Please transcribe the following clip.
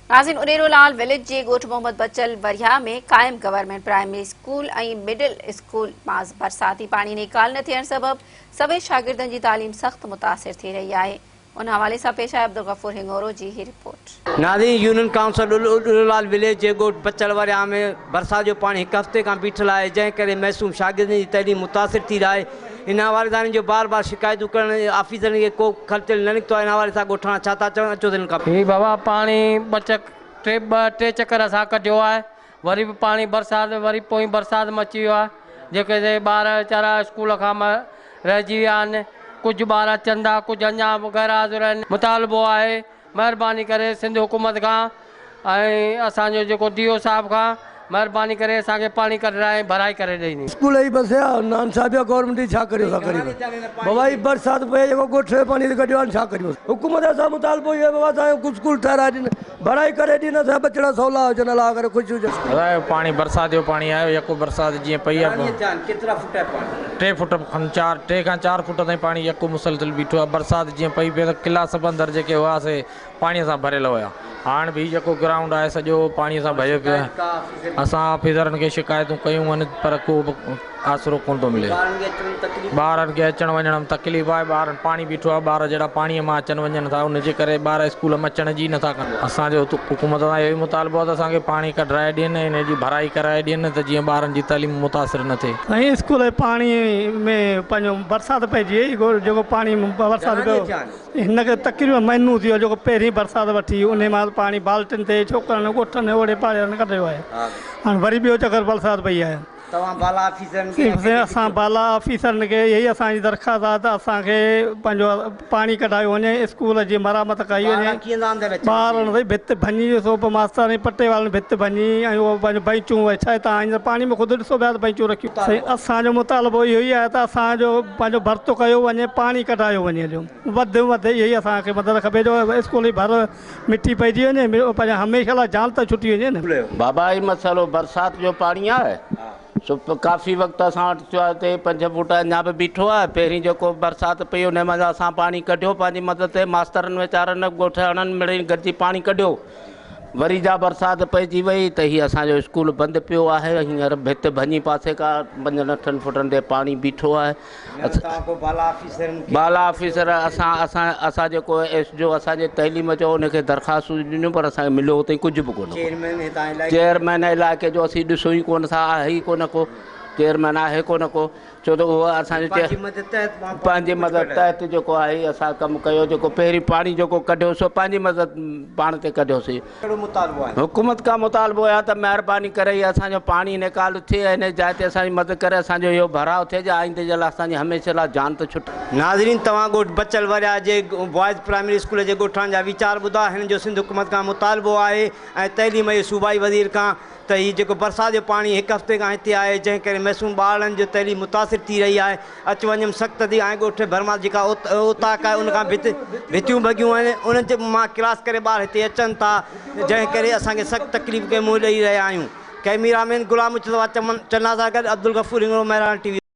नाज़रीन, उनेरोलाल विलेज जे ॻोठ मोहम्मद बचल वरिया में क़ाइम गवर्नमेंट प्राइमरी स्कूल ऐं मिडिल स्कूल मां बरसाती पानी निकाल न थियण सबब सभई शागिर्दनि जी तालीम सख़्त मुतासिर थी रही आहे। उन हवाले से पेश आहे अब्दुल गफूर हिंगोरो जी ही रिपोर्ट। नाज़रीन, यूनियन काउंसिल उनेरोलाल विलेज जे ॻोठ बचल वरिया में बरसात जो पानी एक हफ़्ते का बीठल है, जंहिं करे महसूम शागिर्दनि जी तइलीम मुतासिर थी रहा है। इन हवाले सां जो बार बार शिकायतूं करण ऑफिसरनि खे को ख़र्चल न निकितो आहे। इन हवाले सां ॻोठाणा छा था चवण अचो थियनि खां ही बाबा पानी टे चक्कर असां कढियो आहे, वरी बि पानी बरसात वरी पोइ बरसात में अची वियो आहे। जेके ॿार वीचारा स्कूल खां रहिजी विया आहिनि, कुझु ॿार अचनि था, कुझु अञा गैर हाज़िर आहिनि। मुतालबो आहे महिरबानी करे सिंध हुकूमत खां ऐं असांजो जेको DO साहब खां महिरबानी करे असांखे पानी कढाए भराई करे ॾींदी। स्कूल ही बस नान साहब गवर्नमेंट छा करियो था करियो बाबा ही बरसात पे जेको ॻोठ जो पानी कढियो आहे छा करियो। हुकूमत सां मुतालबो इहो बाबा असांजो स्कूल ठाराए ॾिन, भराई करे ॾिन, असां बचड़ा सवला हुजनि अलाह करे ख़ुशि हुजनि। पानी बरसात जो पानी आयो, यको बरसात जीअं पई आहे केतिरा फुट आहे पानी? 3 फुट खनि 3 खां 4 फुट ताईं पानी यको मुसलसिल बीठो आहे। बरसात जीअं पई पई त क्लास बंदर जेके हुआसीं पाणीअ सां भरियल हुया। हाणे बि जेको ग्राउंड आहे सॼो पाणीअ सां भरियो पियो आहे। असां ऑफिसरनि खे शिकायतूं कयूं आहिनि पर को बि आसरो कोन थो मिले। ॿारनि खे अचण वञण में तकलीफ़ आहे, ॿार पानी बीठो आहे, ॿार जहिड़ा पाणीअ मां अचनि वञनि था, उनजे करे ॿार स्कूल में अचण जी नथा कनि। असांजो हुकूमत सां इहो ई मुतालबो आहे त असांखे पानी कढाए ॾियनि, इन जी भराई कराए ॾियनि त जीअं ॿारनि जी तालीम मुतासिर न थिए। ऐं स्कूल जे पाणी में पंहिंजो बरसाति पइजी वई, जेको पानी बरसाति पियो हिनखे तकरीबन महीनो थी वियो। जेको पहिरीं बरसाति वठी उन मां पानी बाल्टिन ते छोकिरनि ॻोठनि ओड़े पाड़े कढियो आहे। हाणे वरी ॿियो चकर बरसाति पई आहे। तव्हां बाला ऑफिसरनि असां बाला ऑफिसरनि खे इहा ई असांजी दरख़्वास्त आहे त असांखे पंहिंजो पानी कढायो वञे, स्कूल जी मरामत कई वञे। ॿारनि ते भित भञी सोप मास्तर पटे वारनि भित भञी ऐं उहो पंहिंजो बैंचूं छा आहे तव्हां हींअर पानी में ख़ुदि ॾिसो पिया त बैंचूं रखियूं। असांजो मुतालबो इहो ई आहे त असांजो पंहिंजो भर्तो कयो वञे, पानी कढायो वञे, जो वधि में वधि इहो ई असांखे मदद खपे, जो स्कूल जी भर मिटी पइजी वञे, पंहिंजो हमेशह लाइ जान त छुटी वञे न। बाबा ही मसलो बरसात जो पानी आहे सो काफ़ी वक़्तु असां वटि थियो आहे, 5 फुट अञा बि बीठो आहे। पहिरीं जेको बरसाति पई उन में असां पानी कढियो पंहिंजी मदद ते, मास्तरनि वीचारनि ॻोठणनि मिड़ई गॾिजी पानी कढियो। वरी जा बरसाति पइजी वई त हीअ असांजो स्कूल बंदि पियो आहे। हींअर भित भञी पासे का 5-8 फुटनि ते पानी बीठो आहे। बाला ऑफिसर असां जेको जो असांजे तइलीम जो उनखे दरख़्वास्तूं ॾिनियूं पर असांखे मिलियो हुते कुझु बि कोन। चेयरमैन इलाइक़े जो असीं ॾिसूं ई कोन था, आहे ई कोन को चेयरमैन आहे कोन को, छो त उहो असांजे पंहिंजी मदद तहत जेको आहे असां कमु कयो। जेको पहिरीं पानी जेको कढियो सो पंहिंजी मदद पाण ते कढियोसीं। हुकूमत खां मुतालबो आहे त महिरबानी करे असांजो पानी निकाल थिए, हिन जाइ ते असांजी मदद करे असांजो इहो भराव थिए, जो आईंदे जे लाइ असांजी हमेशह लाइ जान त छुटे। नाज़रीन, तव्हां ॻोठ बचल वरिया जे बॉइज़ प्राइमरी स्कूल जे ॻोठनि जा वीचार ॿुधा। हिन जो सिंध हुकूमत खां मुतालबो आहे ऐं तइलीम जे सूबाई वज़ीर खां त हीउ जेको बरसाति जो पानी एक हफ़्ते खां हिते आहे, जंहिं करे महसूम ॿारनि जो तइलीम मुतासिर थी रही आहे। अचु वञ में सख़्तु थी ऐं ॻोठ भर मां जेका ओताक आहे उनखां भितियूं भॻियूं आहिनि, उन्हनि जे मां क्लास करे ॿार हिते अचनि था, जंहिं करे असांखे सख़्तु तकलीफ़ खे मुंहुं ॾेई रहिया आहियूं। कैमरामैन गुलाम मुस्तफ़ा चन्ना सां गॾु अब्दुल गफूर हिंगोरो, महिरान TV।